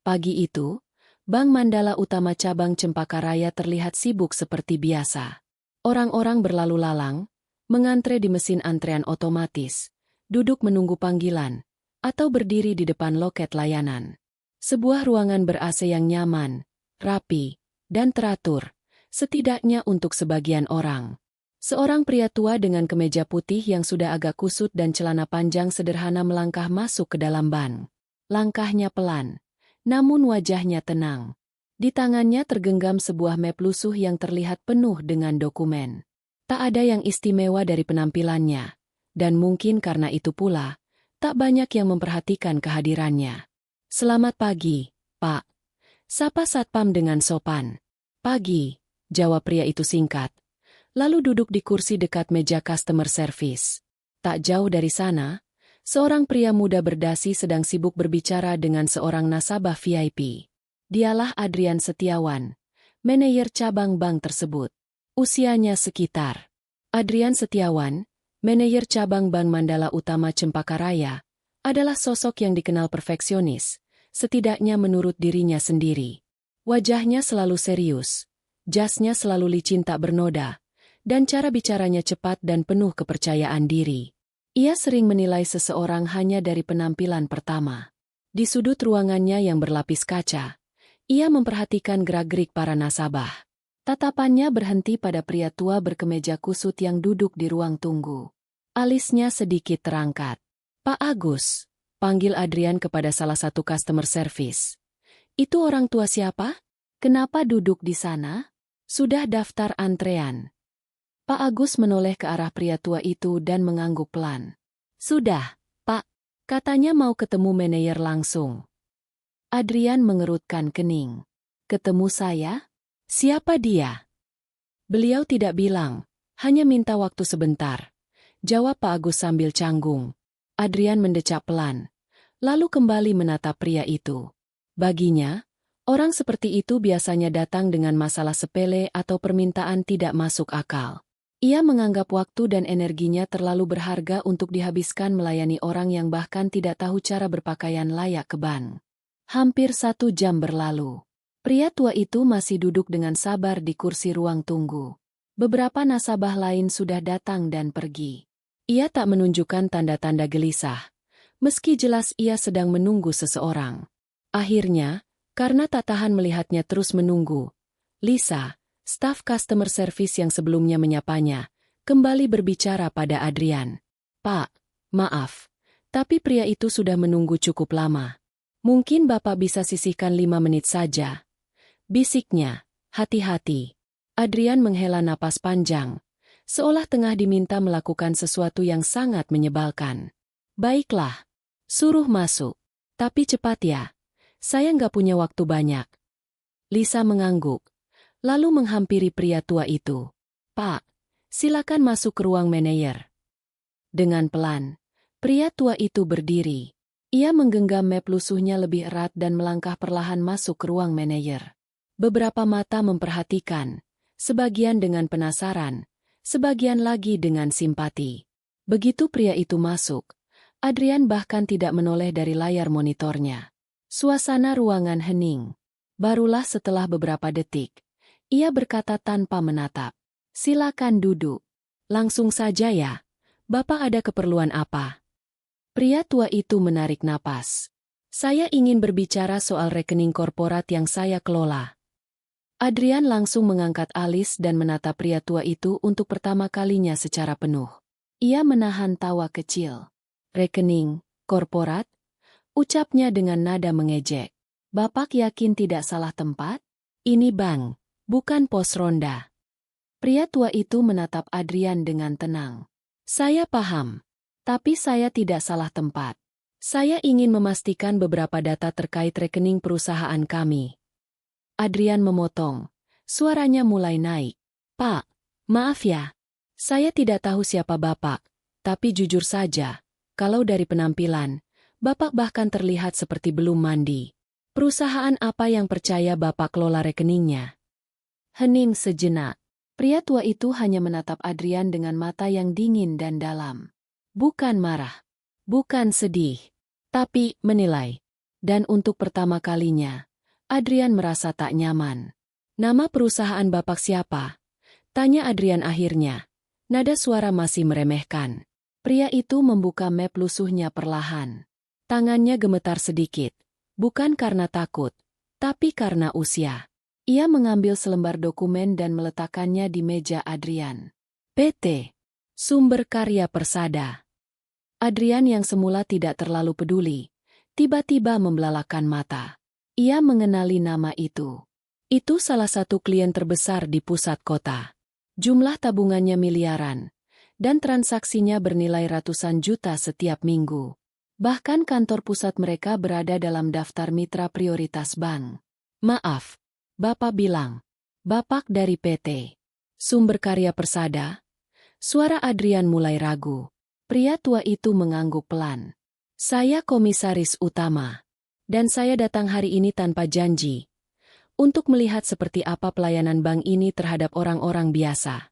Pagi itu, Bank Mandala Utama Cabang Cempaka Raya terlihat sibuk seperti biasa. Orang-orang berlalu lalang, mengantre di mesin antrean otomatis, duduk menunggu panggilan, atau berdiri di depan loket layanan. Sebuah ruangan ber-AC yang nyaman, rapi, dan teratur, setidaknya untuk sebagian orang. Seorang pria tua dengan kemeja putih yang sudah agak kusut dan celana panjang sederhana melangkah masuk ke dalam bank. Langkahnya pelan, namun wajahnya tenang. Di tangannya tergenggam sebuah map lusuh yang terlihat penuh dengan dokumen. Tak ada yang istimewa dari penampilannya, dan mungkin karena itu pula, tak banyak yang memperhatikan kehadirannya. "Selamat pagi, Pak," sapa satpam dengan sopan. "Pagi," jawab pria itu singkat, lalu duduk di kursi dekat meja customer service. Tak jauh dari sana, seorang pria muda berdasi sedang sibuk berbicara dengan seorang nasabah VIP. Dialah Adrian Setiawan, manajer cabang bank tersebut. Usianya sekitar. Adrian Setiawan, manajer cabang Bank Mandala Utama Cempaka Raya, adalah sosok yang dikenal perfeksionis, setidaknya menurut dirinya sendiri. Wajahnya selalu serius, jasnya selalu licin tak bernoda, dan cara bicaranya cepat dan penuh kepercayaan diri. Ia sering menilai seseorang hanya dari penampilan pertama. Di sudut ruangannya yang berlapis kaca, ia memperhatikan gerak-gerik para nasabah. Tatapannya berhenti pada pria tua berkemeja kusut yang duduk di ruang tunggu. Alisnya sedikit terangkat. "Pak Agus," panggil Adrian kepada salah satu customer service. "Itu orang tua siapa? Kenapa duduk di sana? Sudah daftar antrean?" Pak Agus menoleh ke arah pria tua itu dan mengangguk pelan. "Sudah, Pak," katanya mau ketemu manajer langsung. Adrian mengerutkan kening. "Ketemu saya? Siapa dia?" "Beliau tidak bilang, hanya minta waktu sebentar," jawab Pak Agus sambil canggung. Adrian mendecap pelan, lalu kembali menatap pria itu. Baginya, orang seperti itu biasanya datang dengan masalah sepele atau permintaan tidak masuk akal. Ia menganggap waktu dan energinya terlalu berharga untuk dihabiskan melayani orang yang bahkan tidak tahu cara berpakaian layak ke bank. Hampir 1 jam berlalu. Pria tua itu masih duduk dengan sabar di kursi ruang tunggu. Beberapa nasabah lain sudah datang dan pergi. Ia tak menunjukkan tanda-tanda gelisah, meski jelas ia sedang menunggu seseorang. Akhirnya, karena tak tahan melihatnya terus menunggu, Lisa, staf customer service yang sebelumnya menyapanya, kembali berbicara pada Adrian. "Pak, maaf, tapi pria itu sudah menunggu cukup lama. Mungkin Bapak bisa sisihkan 5 menit saja," bisiknya. "Hati-hati." Adrian menghela napas panjang, seolah tengah diminta melakukan sesuatu yang sangat menyebalkan. "Baiklah, suruh masuk. Tapi cepat ya, saya nggak punya waktu banyak." Lisa mengangguk, lalu menghampiri pria tua itu. "Pak, silakan masuk ke ruang manajer." Dengan pelan, pria tua itu berdiri. Ia menggenggam map lusuhnya lebih erat dan melangkah perlahan masuk ke ruang manajer. Beberapa mata memperhatikan, sebagian dengan penasaran, sebagian lagi dengan simpati. Begitu pria itu masuk, Adrian bahkan tidak menoleh dari layar monitornya. Suasana ruangan hening. Barulah setelah beberapa detik, ia berkata tanpa menatap, "Silakan duduk. Langsung saja ya. Bapak ada keperluan apa?" Pria tua itu menarik napas. "Saya ingin berbicara soal rekening korporat yang saya kelola." Adrian langsung mengangkat alis dan menatap pria tua itu untuk pertama kalinya secara penuh. Ia menahan tawa kecil. "Rekening korporat?" ucapnya dengan nada mengejek. "Bapak yakin tidak salah tempat? Ini bank, bukan pos ronda." Pria tua itu menatap Adrian dengan tenang. "Saya paham. Tapi saya tidak salah tempat. Saya ingin memastikan beberapa data terkait rekening perusahaan kami." Adrian memotong. Suaranya mulai naik. "Pak, maaf ya. Saya tidak tahu siapa Bapak. Tapi jujur saja, kalau dari penampilan, Bapak bahkan terlihat seperti belum mandi. Perusahaan apa yang percaya Bapak kelola rekeningnya?" Hening sejenak. Pria tua itu hanya menatap Adrian dengan mata yang dingin dan dalam. Bukan marah, bukan sedih, tapi menilai. Dan untuk pertama kalinya, Adrian merasa tak nyaman. "Nama perusahaan Bapak siapa?" tanya Adrian akhirnya. Nada suara masih meremehkan. Pria itu membuka map lusuhnya perlahan. Tangannya gemetar sedikit, bukan karena takut, tapi karena usia. Ia mengambil selembar dokumen dan meletakkannya di meja Adrian. PT. Sumber Karya Persada. Adrian yang semula tidak terlalu peduli, tiba-tiba membelalakan mata. Ia mengenali nama itu. Itu salah satu klien terbesar di pusat kota. Jumlah tabungannya miliaran, dan transaksinya bernilai ratusan juta setiap minggu. Bahkan kantor pusat mereka berada dalam daftar mitra prioritas bank. "Maaf," Bapak bilang. "Bapak dari PT Sumber Karya Persada?" Suara Adrian mulai ragu. Pria tua itu mengangguk pelan. "Saya komisaris utama. Dan saya datang hari ini tanpa janji. Untuk melihat seperti apa pelayanan bank ini terhadap orang-orang biasa."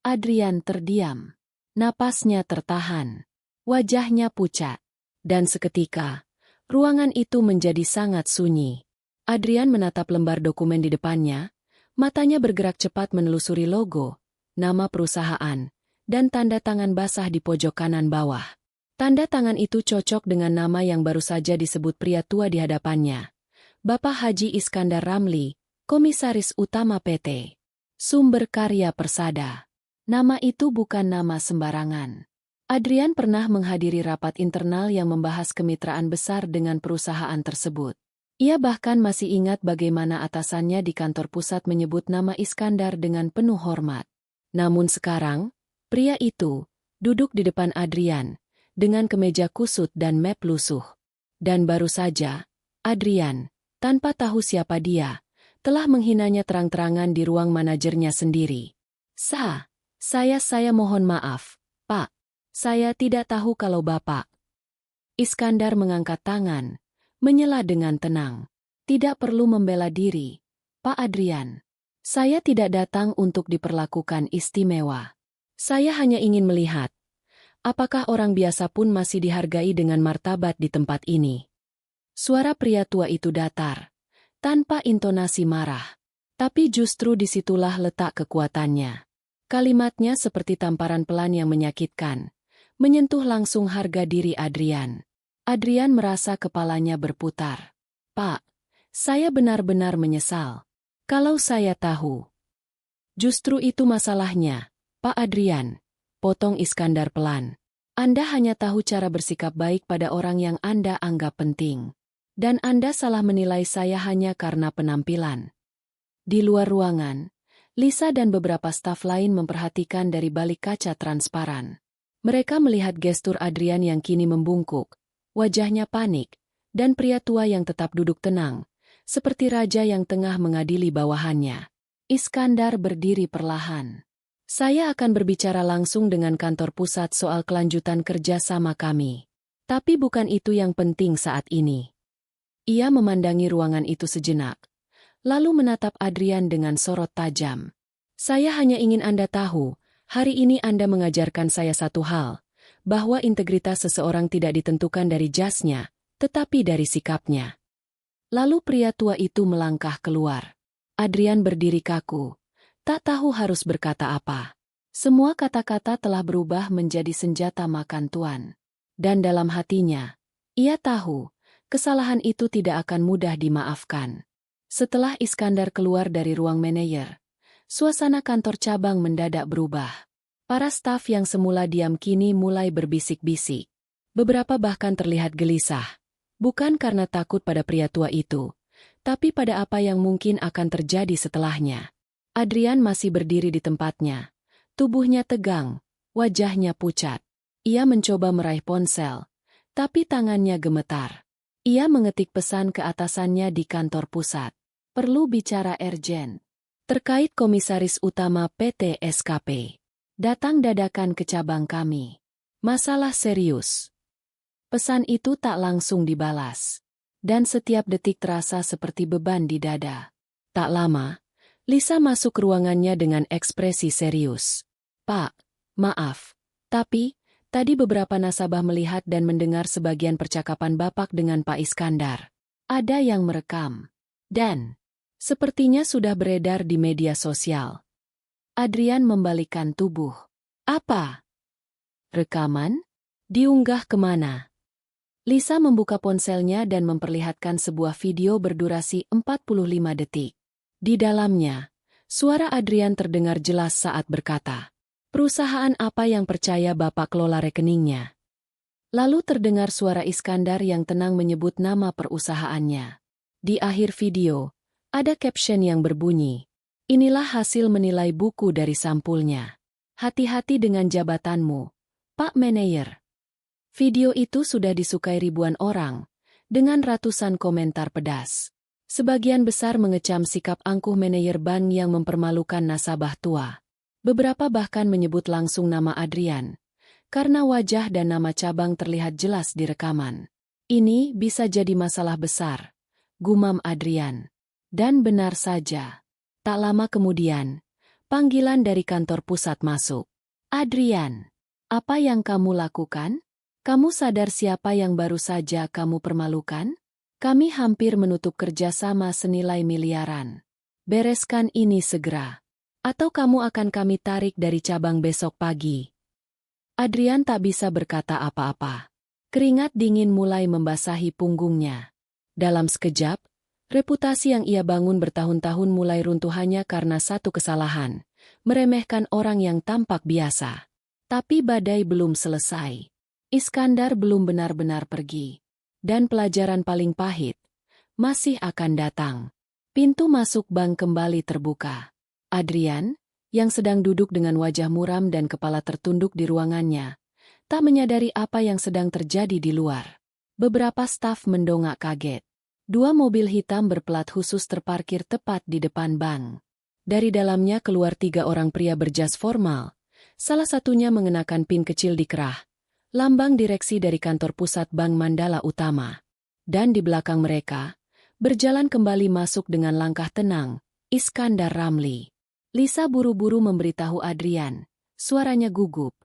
Adrian terdiam. Napasnya tertahan. Wajahnya pucat. Dan seketika, ruangan itu menjadi sangat sunyi. Adrian menatap lembar dokumen di depannya, matanya bergerak cepat menelusuri logo, nama perusahaan, dan tanda tangan basah di pojok kanan bawah. Tanda tangan itu cocok dengan nama yang baru saja disebut pria tua di hadapannya. Bapak Haji Iskandar Ramli, Komisaris Utama PT Sumber Karya Persada. Nama itu bukan nama sembarangan. Adrian pernah menghadiri rapat internal yang membahas kemitraan besar dengan perusahaan tersebut. Ia bahkan masih ingat bagaimana atasannya di kantor pusat menyebut nama Iskandar dengan penuh hormat. Namun sekarang, pria itu duduk di depan Adrian dengan kemeja kusut dan map lusuh. Dan baru saja, Adrian, tanpa tahu siapa dia, telah menghinanya terang-terangan di ruang manajernya sendiri. Saya mohon maaf, Pak. Saya tidak tahu kalau Bapak." Iskandar mengangkat tangan, menyela dengan tenang. "Tidak perlu membela diri, Pak Adrian. Saya tidak datang untuk diperlakukan istimewa. Saya hanya ingin melihat, apakah orang biasa pun masih dihargai dengan martabat di tempat ini." Suara pria tua itu datar, tanpa intonasi marah. Tapi justru disitulah letak kekuatannya. Kalimatnya seperti tamparan pelan yang menyakitkan, menyentuh langsung harga diri Adrian. Adrian merasa kepalanya berputar. "Pak, saya benar-benar menyesal. Kalau saya tahu." "Justru itu masalahnya, Pak Adrian," potong Iskandar pelan. "Anda hanya tahu cara bersikap baik pada orang yang Anda anggap penting. Dan Anda salah menilai saya hanya karena penampilan." Di luar ruangan, Lisa dan beberapa staf lain memperhatikan dari balik kaca transparan. Mereka melihat gestur Adrian yang kini membungkuk, wajahnya panik, dan pria tua yang tetap duduk tenang, seperti raja yang tengah mengadili bawahannya. Iskandar berdiri perlahan. "Saya akan berbicara langsung dengan kantor pusat soal kelanjutan kerja sama kami. Tapi bukan itu yang penting saat ini." Ia memandangi ruangan itu sejenak, lalu menatap Adrian dengan sorot tajam. "Saya hanya ingin Anda tahu, hari ini Anda mengajarkan saya satu hal, bahwa integritas seseorang tidak ditentukan dari jasnya, tetapi dari sikapnya." Lalu pria tua itu melangkah keluar. Adrian berdiri kaku, tak tahu harus berkata apa. Semua kata-kata telah berubah menjadi senjata makan tuan. Dan dalam hatinya, ia tahu, kesalahan itu tidak akan mudah dimaafkan. Setelah Iskandar keluar dari ruang manajer, suasana kantor cabang mendadak berubah. Para staf yang semula diam kini mulai berbisik-bisik. Beberapa bahkan terlihat gelisah, bukan karena takut pada pria tua itu, tapi pada apa yang mungkin akan terjadi setelahnya. Adrian masih berdiri di tempatnya, tubuhnya tegang, wajahnya pucat. Ia mencoba meraih ponsel, tapi tangannya gemetar. Ia mengetik pesan ke atasannya di kantor pusat. "Perlu bicara urgent. Terkait komisaris utama PT SKP. Datang dadakan ke cabang kami. Masalah serius." Pesan itu tak langsung dibalas. Dan setiap detik terasa seperti beban di dada. Tak lama, Lisa masuk ke ruangannya dengan ekspresi serius. "Pak, maaf. Tapi, tadi beberapa nasabah melihat dan mendengar sebagian percakapan Bapak dengan Pak Iskandar. Ada yang merekam. Dan sepertinya sudah beredar di media sosial. Adrian membalikkan tubuh. Apa? Rekaman? Diunggah kemana? Lisa membuka ponselnya dan memperlihatkan sebuah video berdurasi 45 detik. Di dalamnya, suara Adrian terdengar jelas saat berkata, "Perusahaan apa yang percaya Bapak kelola rekeningnya?" Lalu terdengar suara Iskandar yang tenang menyebut nama perusahaannya. Di akhir video, ada caption yang berbunyi, "Inilah hasil menilai buku dari sampulnya. Hati-hati dengan jabatanmu, Pak Manayer." Video itu sudah disukai ribuan orang, dengan ratusan komentar pedas. Sebagian besar mengecam sikap angkuh manajer bank yang mempermalukan nasabah tua. Beberapa bahkan menyebut langsung nama Adrian, karena wajah dan nama cabang terlihat jelas di rekaman. Ini bisa jadi masalah besar, gumam Adrian. Dan benar saja. Tak lama kemudian, panggilan dari kantor pusat masuk. "Adrian, apa yang kamu lakukan? Kamu sadar siapa yang baru saja kamu permalukan? Kami hampir menutup kerjasama senilai miliaran. Bereskan ini segera. Atau kamu akan kami tarik dari cabang besok pagi." Adrian tak bisa berkata apa-apa. Keringat dingin mulai membasahi punggungnya. Dalam sekejap, reputasi yang ia bangun bertahun-tahun mulai runtuh hanya karena satu kesalahan, meremehkan orang yang tampak biasa. Tapi badai belum selesai. Iskandar belum benar-benar pergi. Dan pelajaran paling pahit masih akan datang. Pintu masuk bank kembali terbuka. Adrian, yang sedang duduk dengan wajah muram dan kepala tertunduk di ruangannya, tak menyadari apa yang sedang terjadi di luar. Beberapa staf mendongak kaget. 2 mobil hitam berplat khusus terparkir tepat di depan bank. Dari dalamnya keluar 3 orang pria berjas formal. Salah satunya mengenakan pin kecil di kerah, lambang direksi dari kantor pusat Bank Mandala Utama. Dan di belakang mereka, berjalan kembali masuk dengan langkah tenang, Iskandar Ramli. Lisa buru-buru memberitahu Adrian, suaranya gugup.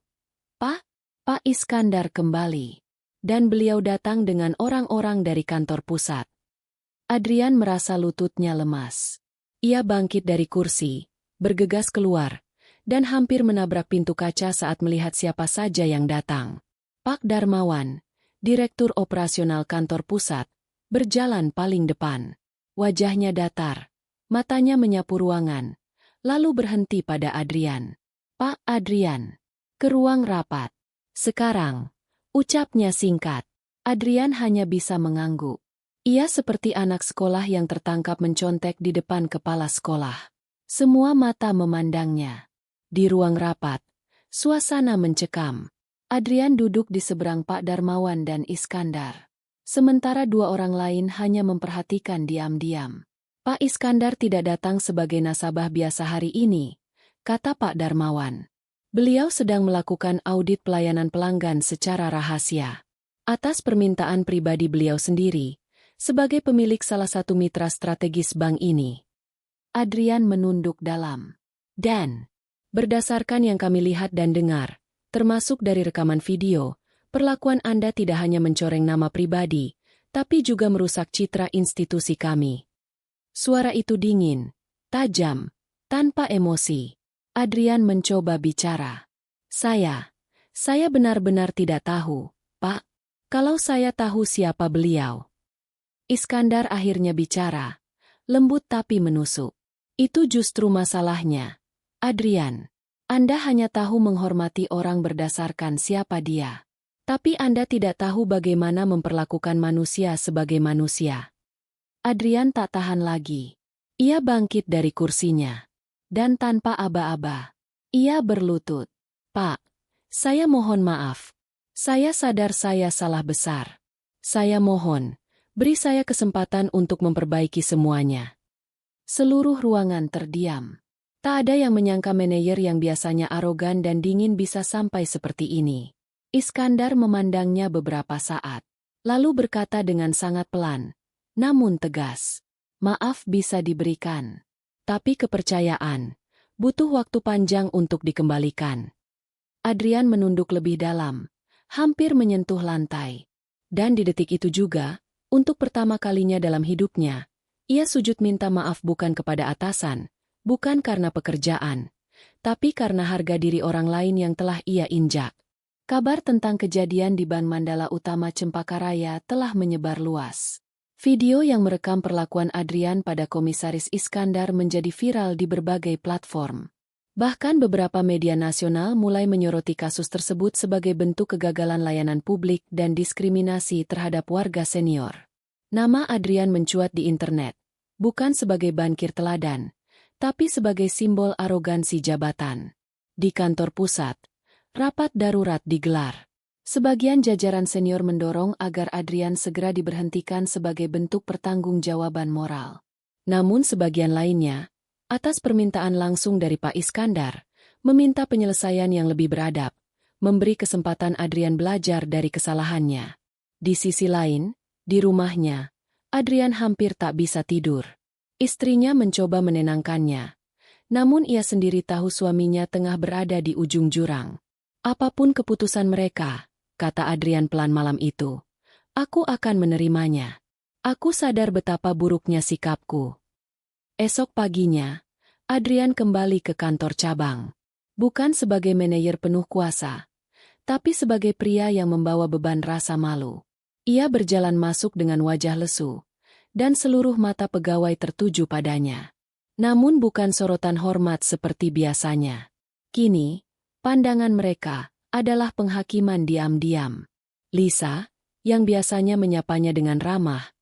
Pak Iskandar kembali." Dan beliau datang dengan orang-orang dari kantor pusat. Adrian merasa lututnya lemas. Ia bangkit dari kursi, bergegas keluar, dan hampir menabrak pintu kaca saat melihat siapa saja yang datang. Pak Darmawan, Direktur Operasional Kantor Pusat, berjalan paling depan. Wajahnya datar, matanya menyapu ruangan, lalu berhenti pada Adrian. "Pak Adrian, ke ruang rapat. Sekarang," ucapnya singkat. Adrian hanya bisa mengangguk. Ia seperti anak sekolah yang tertangkap mencontek di depan kepala sekolah. Semua mata memandangnya. Di ruang rapat, suasana mencekam. Adrian duduk di seberang Pak Darmawan dan Iskandar. Sementara 2 orang lain hanya memperhatikan diam-diam. "Pak Iskandar tidak datang sebagai nasabah biasa hari ini," kata Pak Darmawan. "Beliau sedang melakukan audit pelayanan pelanggan secara rahasia. Atas permintaan pribadi beliau sendiri, sebagai pemilik salah satu mitra strategis bank ini." Adrian menunduk dalam. "Dan berdasarkan yang kami lihat dan dengar, termasuk dari rekaman video, perlakuan Anda tidak hanya mencoreng nama pribadi, tapi juga merusak citra institusi kami." Suara itu dingin, tajam, tanpa emosi. Adrian mencoba bicara. Saya benar-benar tidak tahu, Pak. Kalau saya tahu siapa beliau." Iskandar akhirnya bicara, lembut tapi menusuk. "Itu justru masalahnya, Adrian. Anda hanya tahu menghormati orang berdasarkan siapa dia. Tapi Anda tidak tahu bagaimana memperlakukan manusia sebagai manusia." Adrian tak tahan lagi. Ia bangkit dari kursinya. Dan tanpa aba-aba, ia berlutut. "Pak, saya mohon maaf. Saya sadar saya salah besar. Saya mohon, beri saya kesempatan untuk memperbaiki semuanya." Seluruh ruangan terdiam. Tak ada yang menyangka manajer yang biasanya arogan dan dingin bisa sampai seperti ini. Iskandar memandangnya beberapa saat, lalu berkata dengan sangat pelan, namun tegas, "Maaf bisa diberikan. Tapi kepercayaan butuh waktu panjang untuk dikembalikan." Adrian menunduk lebih dalam, hampir menyentuh lantai. Dan di detik itu juga, Untuk pertama kalinya dalam hidupnya, ia sujud minta maaf bukan kepada atasan, bukan karena pekerjaan, tapi karena harga diri orang lain yang telah ia injak. Kabar tentang kejadian di Ban Mandala Utama Cempaka Raya telah menyebar luas. Video yang merekam perlakuan Adrian pada Komisaris Iskandar menjadi viral di berbagai platform. Bahkan beberapa media nasional mulai menyoroti kasus tersebut sebagai bentuk kegagalan layanan publik dan diskriminasi terhadap warga senior. Nama Adrian mencuat di internet, bukan sebagai bankir teladan, tapi sebagai simbol arogansi jabatan. Di kantor pusat, rapat darurat digelar. Sebagian jajaran senior mendorong agar Adrian segera diberhentikan sebagai bentuk pertanggungjawaban moral. Namun sebagian lainnya, atas permintaan langsung dari Pak Iskandar, meminta penyelesaian yang lebih beradab, memberi kesempatan Adrian belajar dari kesalahannya. Di sisi lain, di rumahnya, Adrian hampir tak bisa tidur. Istrinya mencoba menenangkannya, namun ia sendiri tahu suaminya tengah berada di ujung jurang. Apapun keputusan mereka, kata Adrian pelan malam itu, aku akan menerimanya. Aku sadar betapa buruknya sikapku. Esok paginya, Adrian kembali ke kantor cabang. Bukan sebagai manajer penuh kuasa, tapi sebagai pria yang membawa beban rasa malu. Ia berjalan masuk dengan wajah lesu, dan seluruh mata pegawai tertuju padanya. Namun bukan sorotan hormat seperti biasanya. Kini, pandangan mereka adalah penghakiman diam-diam. Lisa, yang biasanya menyapanya dengan ramah,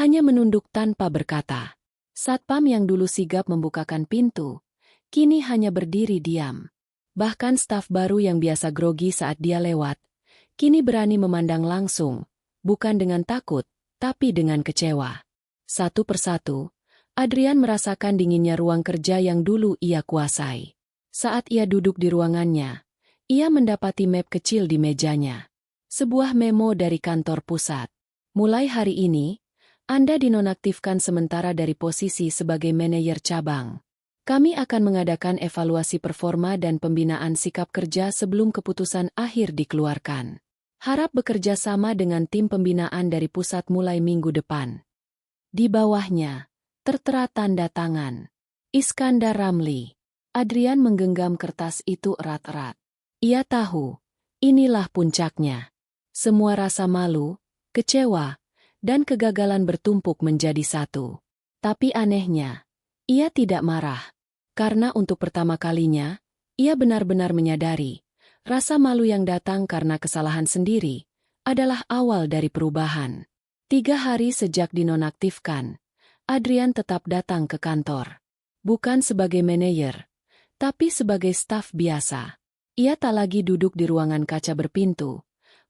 hanya menunduk tanpa berkata. Satpam yang dulu sigap membukakan pintu, kini hanya berdiri diam. Bahkan staf baru yang biasa grogi saat dia lewat, kini berani memandang langsung, bukan dengan takut, tapi dengan kecewa. Satu persatu, Adrian merasakan dinginnya ruang kerja yang dulu ia kuasai. Saat ia duduk di ruangannya, ia mendapati map kecil di mejanya. Sebuah memo dari kantor pusat. Mulai hari ini, Anda dinonaktifkan sementara dari posisi sebagai manajer cabang. Kami akan mengadakan evaluasi performa dan pembinaan sikap kerja sebelum keputusan akhir dikeluarkan. Harap bekerja sama dengan tim pembinaan dari pusat mulai minggu depan. Di bawahnya, tertera tanda tangan. Iskandar Ramli. Adrian menggenggam kertas itu erat-erat. Ia tahu, inilah puncaknya. Semua rasa malu, kecewa, dan kegagalan bertumpuk menjadi satu. Tapi anehnya, ia tidak marah. Karena untuk pertama kalinya, ia benar-benar menyadari, rasa malu yang datang karena kesalahan sendiri, adalah awal dari perubahan. 3 hari sejak dinonaktifkan, Adrian tetap datang ke kantor. Bukan sebagai manajer, tapi sebagai staf biasa. Ia tak lagi duduk di ruangan kaca berpintu,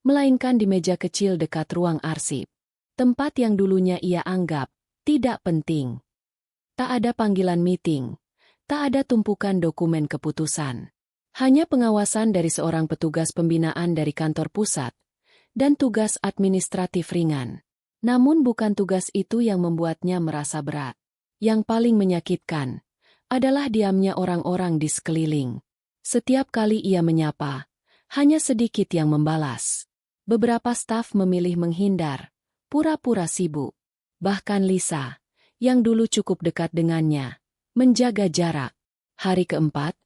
melainkan di meja kecil dekat ruang arsip. Tempat yang dulunya ia anggap tidak penting. Tak ada panggilan meeting, tak ada tumpukan dokumen keputusan. Hanya pengawasan dari seorang petugas pembinaan dari kantor pusat, dan tugas administratif ringan. Namun bukan tugas itu yang membuatnya merasa berat. Yang paling menyakitkan adalah diamnya orang-orang di sekeliling. Setiap kali ia menyapa, hanya sedikit yang membalas. Beberapa staf memilih menghindar, pura-pura sibuk. Bahkan Lisa, yang dulu cukup dekat dengannya, menjaga jarak. Hari keempat,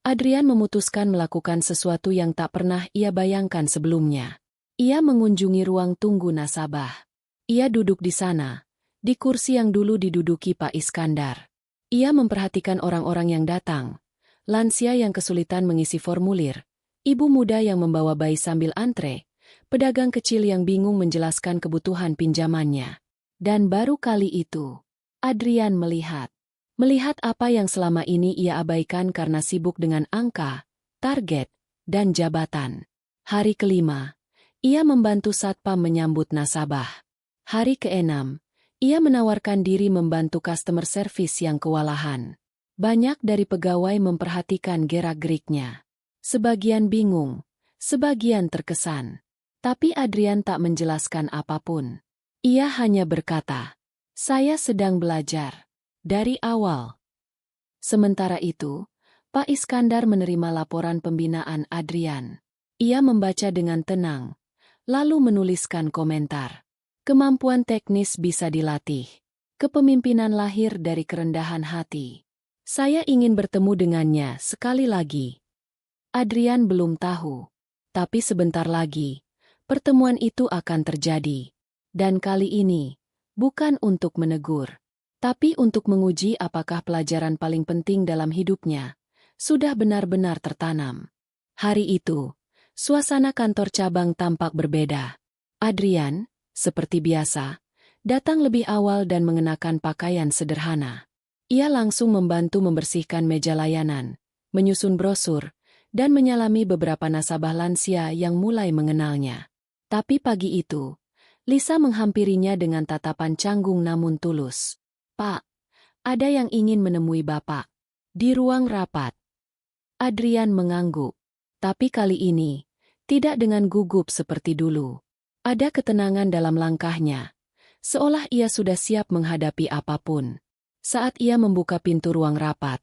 Adrian memutuskan melakukan sesuatu yang tak pernah ia bayangkan sebelumnya. Ia mengunjungi ruang tunggu nasabah. Ia duduk di sana, di kursi yang dulu diduduki Pak Iskandar. Ia memperhatikan orang-orang yang datang. Lansia yang kesulitan mengisi formulir, ibu muda yang membawa bayi sambil antre, pedagang kecil yang bingung menjelaskan kebutuhan pinjamannya. Dan baru kali itu, Adrian melihat apa yang selama ini ia abaikan karena sibuk dengan angka, target, dan jabatan. Hari kelima, ia membantu satpam menyambut nasabah. Hari keenam, ia menawarkan diri membantu customer service yang kewalahan. Banyak dari pegawai memperhatikan gerak-geriknya. Sebagian bingung, sebagian terkesan. Tapi Adrian tak menjelaskan apapun. Ia hanya berkata, "Saya sedang belajar." Dari awal. Sementara itu, Pak Iskandar menerima laporan pembinaan Adrian. Ia membaca dengan tenang, lalu menuliskan komentar. Kemampuan teknis bisa dilatih. Kepemimpinan lahir dari kerendahan hati. Saya ingin bertemu dengannya sekali lagi. Adrian belum tahu. Tapi sebentar lagi, pertemuan itu akan terjadi. Dan kali ini, bukan untuk menegur, tapi untuk menguji apakah pelajaran paling penting dalam hidupnya sudah benar-benar tertanam. Hari itu, suasana kantor cabang tampak berbeda. Adrian, seperti biasa, datang lebih awal dan mengenakan pakaian sederhana. Ia langsung membantu membersihkan meja layanan, menyusun brosur, dan menyalami beberapa nasabah lansia yang mulai mengenalnya. Tapi pagi itu, Lisa menghampirinya dengan tatapan canggung namun tulus. "Pak, ada yang ingin menemui Bapak." Di ruang rapat. Adrian mengangguk. Tapi kali ini, tidak dengan gugup seperti dulu. Ada ketenangan dalam langkahnya, seolah ia sudah siap menghadapi apapun. Saat ia membuka pintu ruang rapat,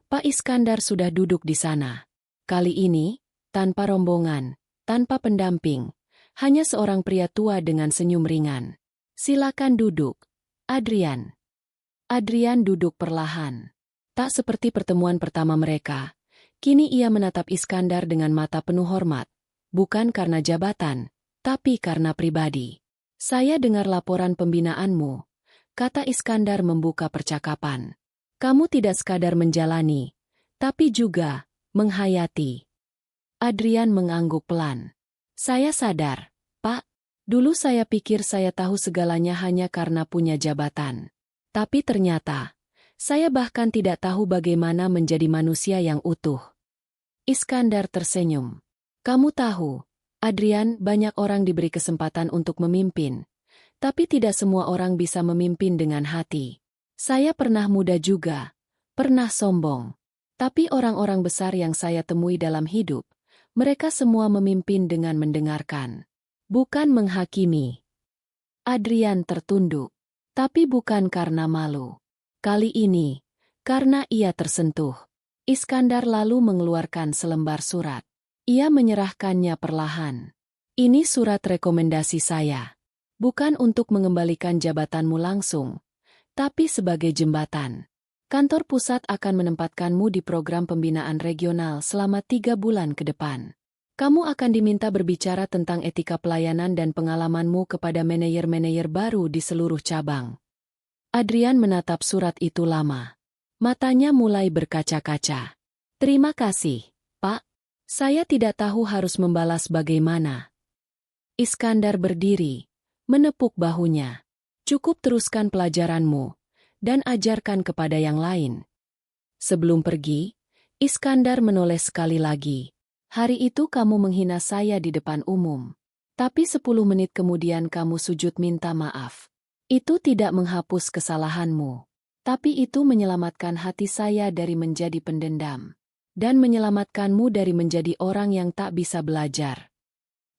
Pak Iskandar sudah duduk di sana. Kali ini, tanpa rombongan, tanpa pendamping, hanya seorang pria tua dengan senyum ringan. "Silakan duduk, Adrian." Adrian duduk perlahan. Tak seperti pertemuan pertama mereka, kini ia menatap Iskandar dengan mata penuh hormat, bukan karena jabatan, tapi karena pribadi. "Saya dengar laporan pembinaanmu," kata Iskandar membuka percakapan. "Kamu tidak sekadar menjalani, tapi juga menghayati." Adrian mengangguk pelan. "Saya sadar, Pak. Dulu saya pikir saya tahu segalanya hanya karena punya jabatan. Tapi ternyata, saya bahkan tidak tahu bagaimana menjadi manusia yang utuh." Iskandar tersenyum. "Kamu tahu, Adrian, banyak orang diberi kesempatan untuk memimpin. Tapi tidak semua orang bisa memimpin dengan hati. Saya pernah muda juga, pernah sombong. Tapi orang-orang besar yang saya temui dalam hidup, mereka semua memimpin dengan mendengarkan, bukan menghakimi." Adrian tertunduk, tapi bukan karena malu. Kali ini, karena ia tersentuh. Iskandar lalu mengeluarkan selembar surat. Ia menyerahkannya perlahan. "Ini surat rekomendasi saya. Bukan untuk mengembalikan jabatanmu langsung, tapi sebagai jembatan. Kantor pusat akan menempatkanmu di program pembinaan regional selama 3 bulan ke depan. Kamu akan diminta berbicara tentang etika pelayanan dan pengalamanmu kepada manajer-manajer baru di seluruh cabang." Adrian menatap surat itu lama. Matanya mulai berkaca-kaca. "Terima kasih, Pak. Saya tidak tahu harus membalas bagaimana." Iskandar berdiri, menepuk bahunya. "Cukup teruskan pelajaranmu, dan ajarkan kepada yang lain." Sebelum pergi, Iskandar menoleh sekali lagi. "Hari itu kamu menghina saya di depan umum. Tapi 10 menit kemudian kamu sujud minta maaf. Itu tidak menghapus kesalahanmu. Tapi itu menyelamatkan hati saya dari menjadi pendendam. Dan menyelamatkanmu dari menjadi orang yang tak bisa belajar."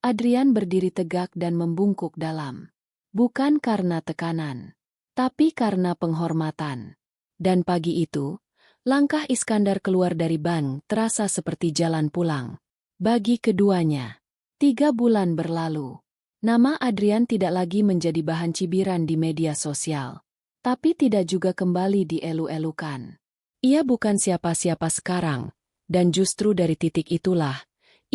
Adrian berdiri tegak dan membungkuk dalam. Bukan karena tekanan, tapi karena penghormatan. Dan pagi itu, langkah Iskandar keluar dari ban terasa seperti jalan pulang. Bagi keduanya, 3 bulan berlalu. Nama Adrian tidak lagi menjadi bahan cibiran di media sosial. Tapi tidak juga kembali dielu-elukan. Ia bukan siapa-siapa sekarang, dan justru dari titik itulah,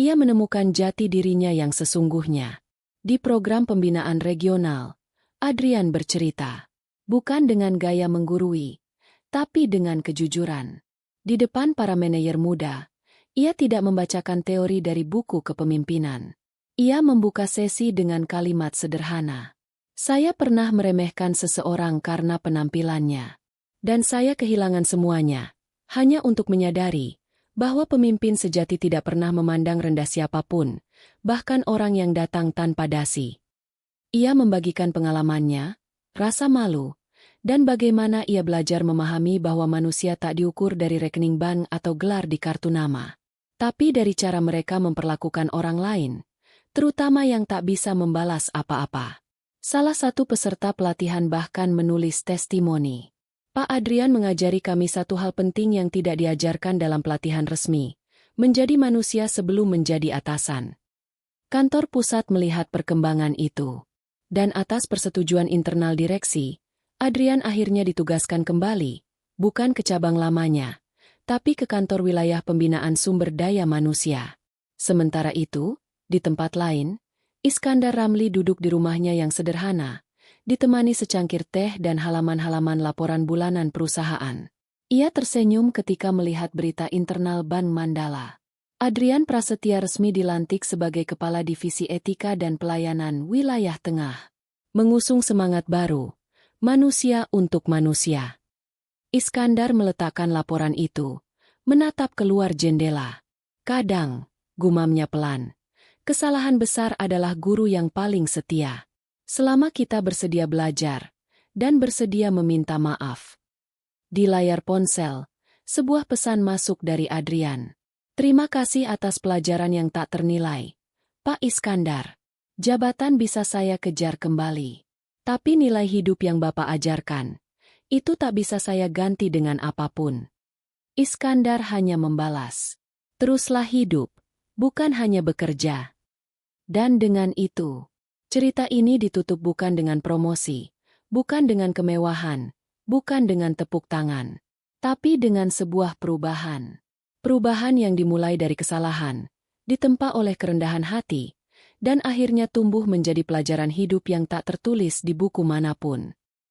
ia menemukan jati dirinya yang sesungguhnya. Di program pembinaan regional, Adrian bercerita, bukan dengan gaya menggurui, tapi dengan kejujuran. Di depan para manajer muda, ia tidak membacakan teori dari buku kepemimpinan. Ia membuka sesi dengan kalimat sederhana. "Saya pernah meremehkan seseorang karena penampilannya. Dan saya kehilangan semuanya, hanya untuk menyadari bahwa pemimpin sejati tidak pernah memandang rendah siapapun, bahkan orang yang datang tanpa dasi." Ia membagikan pengalamannya, rasa malu, dan bagaimana ia belajar memahami bahwa manusia tak diukur dari rekening bank atau gelar di kartu nama, tapi dari cara mereka memperlakukan orang lain, terutama yang tak bisa membalas apa-apa. Salah satu peserta pelatihan bahkan menulis testimoni. "Pak Adrian mengajari kami satu hal penting yang tidak diajarkan dalam pelatihan resmi, menjadi manusia sebelum menjadi atasan." Kantor pusat melihat perkembangan itu. Dan atas persetujuan internal direksi, Adrian akhirnya ditugaskan kembali, bukan ke cabang lamanya, tapi ke kantor wilayah pembinaan sumber daya manusia. Sementara itu, di tempat lain, Iskandar Ramli duduk di rumahnya yang sederhana, ditemani secangkir teh dan halaman-halaman laporan bulanan perusahaan. Ia tersenyum ketika melihat berita internal Bank Mandala. Adrian Prasetya resmi dilantik sebagai Kepala Divisi Etika dan Pelayanan Wilayah Tengah. Mengusung semangat baru, manusia untuk manusia. Iskandar meletakkan laporan itu, menatap keluar jendela. Kadang, gumamnya pelan, kesalahan besar adalah guru yang paling setia. Selama kita bersedia belajar, dan bersedia meminta maaf. Di layar ponsel, sebuah pesan masuk dari Adrian. Terima kasih atas pelajaran yang tak ternilai, Pak Iskandar. Jabatan bisa saya kejar kembali. Tapi nilai hidup yang Bapak ajarkan, itu tak bisa saya ganti dengan apapun. Iskandar hanya membalas, teruslah hidup, bukan hanya bekerja. Dan dengan itu, cerita ini ditutup bukan dengan promosi, bukan dengan kemewahan, bukan dengan tepuk tangan, tapi dengan sebuah perubahan. Perubahan yang dimulai dari kesalahan, ditempa oleh kerendahan hati, dan akhirnya tumbuh menjadi pelajaran hidup yang tak tertulis di buku manapun.